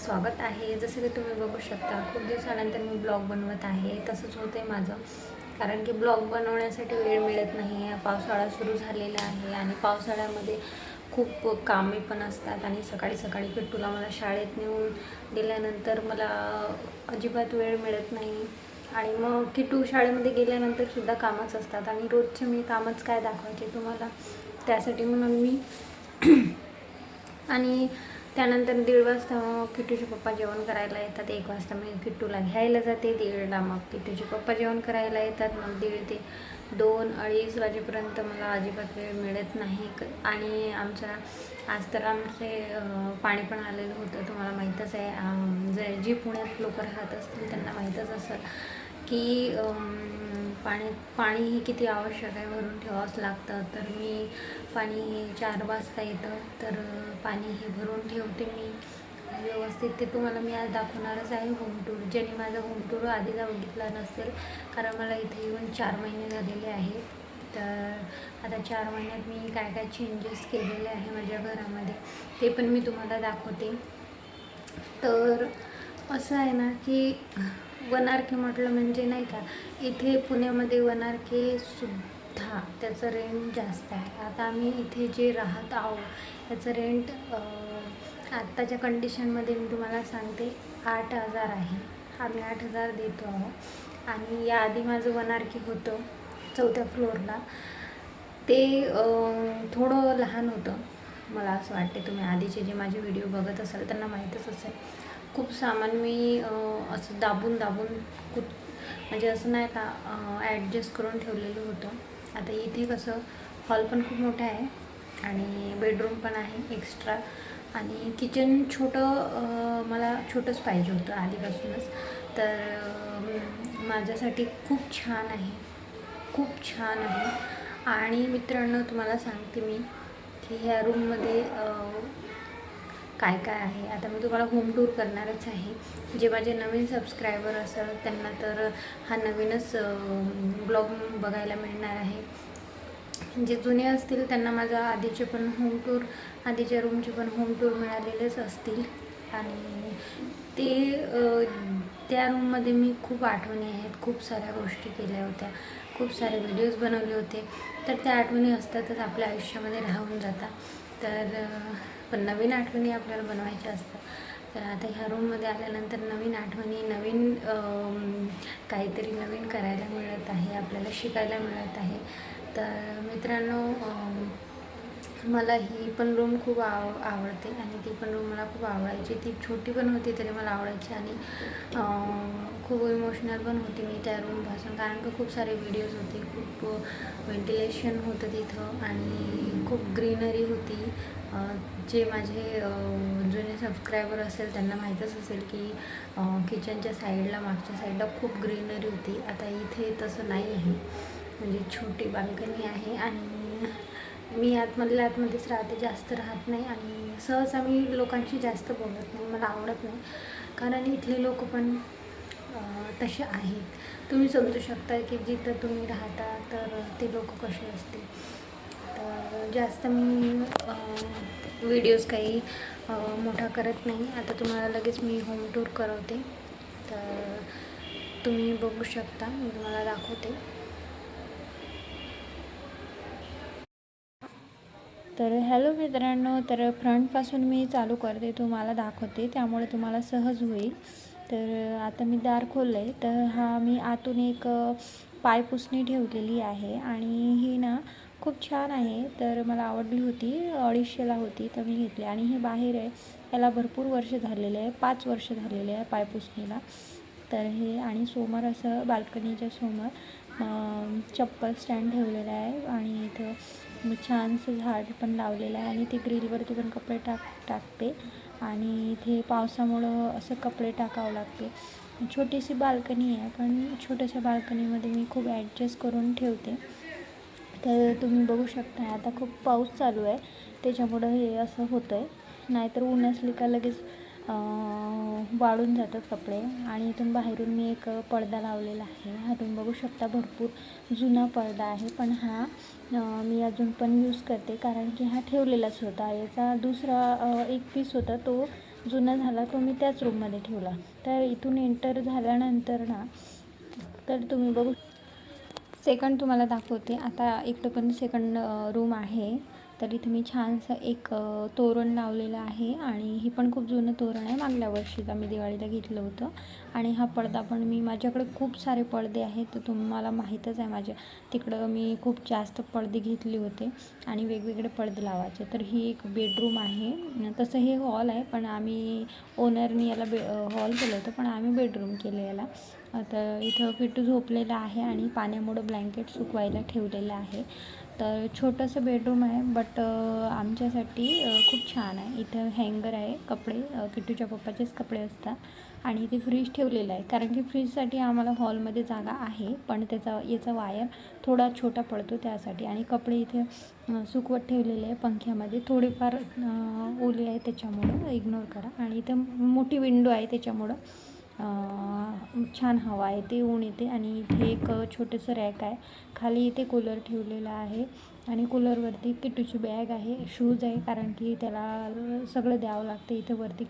स्वागत आहे। जसं की तुम्ही बघू शकता खूप दिवसानंतर मी ब्लॉग बनवत आहे। तसंच होतंय माझं, कारण की ब्लॉग बनवण्यासाठी वेळ मिळत नाही आहे। पावसाळा सुरू झालेला आहे आणि पावसाळ्यामध्ये खूप कामे पण असतात आणि सकाळी सकाळी किट्टूला मला शाळेत नेऊन दिल्यानंतर मला अजिबात वेळ मिळत नाही आणि मग किट्टू शाळेमध्ये गेल्यानंतर सुद्धा कामच असतात आणि रोजचे मी कामच काय दाखवायचे तुम्हाला, त्यासाठी म्हणून मी आणि त्यानंतर 1:30 वाजता किट्टूचे पप्पा जेवण करायला येतात। 1 वाजता मी किट्टूला घ्यायला जाते। 1:30ला मग किट्टूचे पप्पा जेवण करायला येतात। मग 1:30 ते 2-2:30 वाजेपर्यंत मला अजिबात वेळ मिळत नाही। आणि आज तर आमचे पाणी पण आलेलं होतं, तुम्हाला माहीतच आहे। जी पुण्यात लोक राहत असतील त्यांना माहीतच असेल की पाणी हे किती आवश्यक आहे, भरून ठेवावंच लागतं। तर मी पाणी हे 4 वाजता येतं, तर पाणी हे भरून ठेवते मी व्यवस्थित। ते तुम्हाला मी आज दाखवणारच आहे होम टूर। ज्यांनी माझा होम टूर आधीचा बघितला नसेल, कारण मला इथे येऊन 4 महिने झालेले आहे। तर आता 4 महिन्यात मी काय काय चेंजेस केलेले आहे माझ्या घरामध्ये ते पण मी तुम्हाला दाखवते। तर असं आहे ना की वनारके म्हटलं म्हणजे नाही का, इथे पुण्यामध्ये वनारके सुद्धा त्याचं रेंट जास्त आहे। आता आम्ही इथे जे राहत आहोत त्याचं रेंट आत्ताच्या कंडिशनमध्ये मी तुम्हाला सांगते 8,000 आहे। आम्ही 8,000 देतो आहोत। आणि याआधी माझं वनारके होतं 4थ्या फ्लोअरला, ते थोडं लहान होतं। मला असं वाटते तुम्ही आधीचे जे माझे व्हिडिओ बघत असाल त्यांना माहीतच असेल। खूप सामान मी असं दाबून म्हणजे असं नाही का ॲडजस्ट करून ठेवलेलं होतं। आता इथे कसं हॉल पण खूप मोठा आहे आणि बेडरूम पण आहे एक्स्ट्रा, आणि किचन छोटं मला छोटंच पाहिजे होतं आधीपासूनच। तर माझ्यासाठी खूप छान आहे, खूप छान आहे। आणि मित्रांनो तुम्हाला सांगते मी की ह्या रूममध्ये काय काय आहे। आता मी तुम्हाला होम टूर करणारच आहे। जे माझे नवीन सबस्क्रायबर असेल त्यांना तर हा नवीनच ब्लॉग बघायला मिळणार आहे। जे जुने असतील त्यांना माझा आधीचे पण होम टूर, आधीच्या रूमचे पण होम टूर मिळालेलेच असतील। आणि त्या रूममध्ये मी खूप आठवणी आहेत, खूप साऱ्या गोष्टी केल्या होत्या, खूप सारे व्हिडिओज बनवले होते। तर त्या आठवणी असतातच, आपल्या आयुष्यामध्ये राहून जातात। तर पण नवीन आठवणी आपल्याला बनवायच्या असतात। तर आता ह्या रूममध्ये आल्यानंतर नवीन आठवणी, नवीन काहीतरी नवीन करायला मिळत आहे, आपल्याला शिकायला मिळत आहे। तर मित्रांनो मला ही पण रूम खूप आवडते आणि ती पण रूम मला खूप आवडायची। ती छोटी पण होती तरी मला आवडायची आणि खूप इमोशनल पण होती मी त्या रूमपासून, कारण की खूप सारे व्हिडिओज होते, खूप व्हेंटिलेशन होतं तिथं आणि खूप ग्रीनरी होती। जे माझे जुने सबस्क्रायबर असेल त्यांना माहीतच असेल की किचनच्या साईडला, मागच्या साईडला खूप ग्रीनरी होती। आता इथे तसं नाही आहे, म्हणजे छोटी बाल्कनी आहे आणि मी आतमध्येच राहते, जास्त राहत नाही। आणि सहसा मी लोकांशी जास्त बोलत नाही, मला आवडत नाही, कारण इथले लोक पण तसे आहेत। तुम्ही समजू शकता की जिथं तुम्ही राहता तर ते लोक कसे असतील। तर जास्त मी व्हिडिओज काही मोठा करत नाही। आता तुम्हाला लगेच मी होम टूर करवते, तर तुम्ही बघू शकता, मी तुम्हाला दाखवते। तर हॅलो मित्रांनो, तर फ्रंटपासून मी चालू करते, तुम्हाला दाखवते, त्यामुळे तुम्हाला सहज होईल। तर आता मी दार खोललं आहे, तर हा मी आतून एक पायपुसणी ठेवलेली आहे आणि ही ना खूप छान आहे। तर मला आवडली होती, 250ला होती, तर मी घेतली। आणि हे बाहेर आहे, याला भरपूर वर्ष झालेले आहे, 5 वर्ष झालेले आहे पायपुसणीला। तर हे आणि समोर असं बाल्कनीच्या समोर चप्पल स्टँड ठेवलेला आहे आणि इथं छानसं झाड पण लावलेलं आहे आणि ती ग्रिलवरती पण कपडे टाकते आणि इथे पावसामुळं असं कपडे टाकावं लागते। छोटीशी बाल्कनी आहे, पण छोट्याशा बाल्कनीमध्ये मी खूप ॲडजस्ट करून ठेवते। तर तुम्ही बघू शकता आता खूप पाऊस चालू आहे, त्याच्यामुळं हे असं होतं आहे, नाहीतर ऊन असली का लगेच वाळून जातात कपडे। आणि इथून बाहेरून मी एक पडदा लावलेला आहे, हा तुम्ही बघू शकता, भरपूर जुना पडदा आहे, पण हा मी अजून पण यूज करते, कारण की हा ठेवलेलाच होता। याचा दुसरा एक पीस होता, तो जुना झाला तो मी त्याच रूममध्ये ठेवला. तर इथून एंटर झाल्यानंतर ना तर तुम्ही बघू सेकंड तुम्हाला दाखवते. आता इकडं पण सेकंड रूम आहे. तर इथे मी छानसं एक तोरण लावलेलं आहे आणि हे पण खूप जुनं तोरण आहे. मागल्या वर्षीच आम्ही दिवाळीला घेतलं होतं. आणि हा पडदा पण माझ्याकडे खूप सारे पडदे आहेत, तर तुम्हाला माहीतच आहे माझ्या तिकडं मी खूप जास्त पडदे घेतले होते आणि वेगवेगळे पडदे लावायचे. तर ही एक बेडरूम आहे. तसं हे हॉल आहे, पण आम्ही ओनरनी याला हॉल केलं होतं, पण आम्ही बेडरूम केलं याला. आता इथं किट्टू झोपलेला आहे आणि पाण्यामुळं ब्लँकेट सुकवायला ठेवलेलं आहे. तर छोटंसं बेडरूम आहे, बट आमच्यासाठी खूप छान आहे. इथं हँगर आहे, कपडे किट्टूच्या पप्पाचेच कपडे असतात. आणि इथे फ्रीज ठेवलेला आहे, कारण की फ्रीजसाठी आम्हाला हॉलमध्ये जागा आहे, पण याचा वायर थोडा छोटा पडतो त्यासाठी. आणि कपडे इथे सुकवत ठेवलेले आहे पंख्यामध्ये. थोडेफार ओले आहे त्याच्यामुळं इग्नोर करा. आणि इथं मोठी विंडो आहे त्याच्यामुळं छान हवा येते, ऊन येते. आणि इथे एक छोटंसं रॅक आहे. खाली इथे कूलर ठेवलेला आहे आणि कूलरवरती किट्टूची बॅग आहे, शूज आहे, कारण की त्याला सगळं द्यावं लागतं. इथं वरती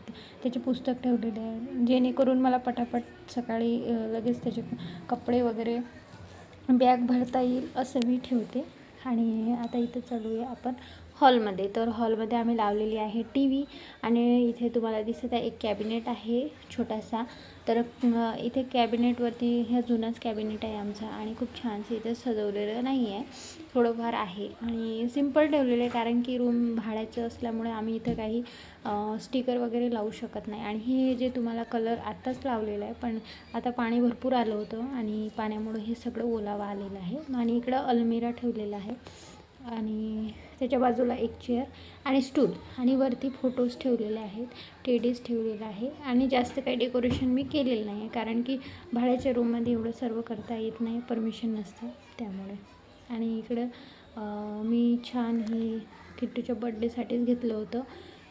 त्याचे पुस्तक ठेवलेले आहे, जेणेकरून मला पटापट सकाळी लगेच त्याचे कपडे वगैरे बॅग भरता येईल असं मी ठेवते. आणि आता इथं चालूया आपण हॉलमध्ये. तर हॉलमध्ये आम्ही लावलेली आहे टी व्ही आणि इथे तुम्हाला दिसत आहे एक कॅबिनेट आहे छोटासा. तर इथे कॅबिनेटवरती ह्या जुनाच कॅबिनेट आहे आमचा आणि खूप छानसं इथं सजवलेलं नाही आहे, थोडंफार आहे आणि सिम्पल ठेवलेलं आहे, कारण की रूम भाड्याचं असल्यामुळे आम्ही इथं काही स्टिकर वगैरे लावू शकत नाही. आणि हे जे तुम्हाला कलर आत्ताच लावलेलं आहे, पण आता पाणी भरपूर आलं होतं आणि पाण्यामुळं हे सगळं ओलावा आलेलं आहे. आणि इकडं अलमिरा ठेवलेला आहे आणि त्याच्या बाजूला एक चेअर आणि स्टूल आणि वरती फोटोज ठेवलेले आहेत, टेडीज ठेवलेलं आहे. आणि जास्त काही डेकोरेशन मी केलेलं नाही आहे, कारण की भाड्याच्या रूममध्ये एवढं सर्व करता येत नाही, परमिशन नसतं त्यामुळे. आणि इकडं मी छान ही किट्टूच्या बड्डेसाठीच घेतलं होतं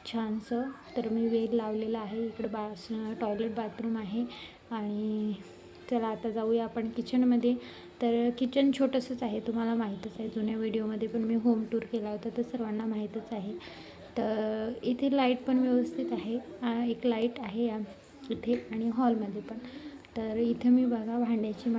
छानसं. तर मी वेल लावलेला आहे. इकडं टॉयलेट बाथरूम आहे. आणि चला आता जाऊया आपण किचनमध्ये. तर किचन छोटंसंच आहे, तुम्हाला माहीतच आहे, जुन्या व्हिडिओमध्ये पण मी होम टूर केला होता, तर सर्वांना माहीतच आहे. तर इथे लाईट पण व्यवस्थित आहे, एक लाईट आहे इथे आणि हॉलमध्ये पण. तर इथं मी बघा भांड्याची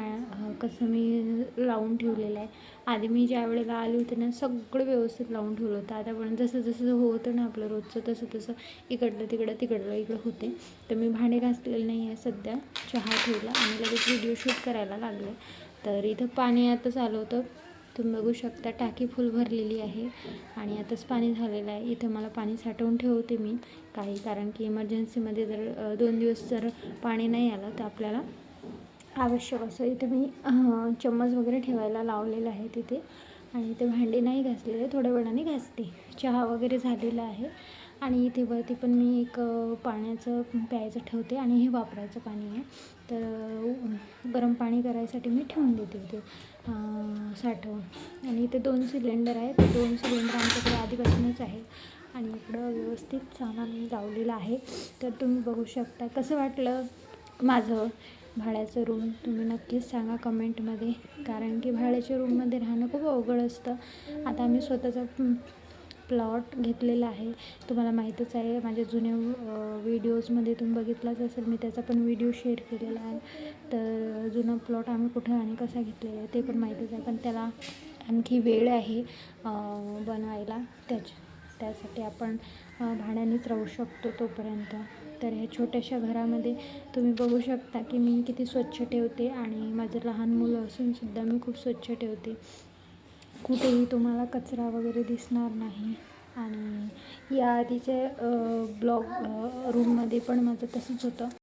कसं मी लावून ठेवलेलं आहे. आधी मी ज्या वेळेला आली होती ना सगळं व्यवस्थित लावून ठेवलं होतं. आता पण जसं जसं होतं ना आपलं रोजचं तसं तसं इकडलं इकडं होते. तर मी भांडे घासलेलं नाही आहे सध्या, चहा ठेवला आणि लगेच व्हिडिओ शूट करायला लागले. तर इथं पाणी आता चालू होतं, तुम्ही बघू शकता टाकी फुल भरलेली आहे आणि आताच पाणी झालेलं आहे. इथं मला पाणी साठवून ठेवते मी काही, कारण की इमर्जन्सीमध्ये जर 2 दिवस जर पाणी नाही आलं तर आपल्याला आवश्यक असं. इथे मी चम्मच वगैरे ठेवायला लावलेलं आहे तिथे. आणि इथे भांडी नाही घासलेले, थोड्या वेळाने घासते. चहा वगैरे झालेला आहे. आणि इथे वरती पण मी एक पाण्याचं प्यायचं ठेवते आणि हे वापरायचं पाणी आहे. तर गरम पाणी करायसाठी मी ठेवून देते इथे साठवून. आणि इथे 2 सिलेंडर आहेत, ते 2 सिलेंडर आमच्याकडे आधीपासूनच आहे. आणि इकडं व्यवस्थित सामान मी लावलेलं आहे. तर तुम्ही बघू शकता. कसं वाटलं माझं भाड्याचं रूम तुम्ही नक्कीच सांगा कमेंटमध्ये, कारण की भाड्याच्या रूममध्ये राहणं खूप अवघड असतं. आता आम्ही स्वतःचा प्लॉट घेतलेला आहे, तुम्हाला माहीतच आहे. माझ्या जुन्या व्हिडिओजमध्ये तुम्ही बघितलाच असेल, मी त्याचा पण व्हिडिओ शेअर केलेला आहे. तर जुना प्लॉट आम्ही कुठं आणि कसा घेतलेला आहे ते पण माहीतच आहे, पण त्याला आणखी वेळ आहे बनवायला. त्यासाठी आपण भाड्यानेच राहू शकतो तोपर्यंत. तर ह्या छोट्याशा घरामध्ये तुम्ही बघू शकता की मी किती स्वच्छ ठेवते आणि माझं लहान मुलं असूनसुद्धा मी खूप स्वच्छ ठेवते. कुठेही तुम्हाला कचरा वगैरे दिसणार नाही. आणि या आधीच्या ब्लॉग रूममध्ये पण माझं तसंच होतं.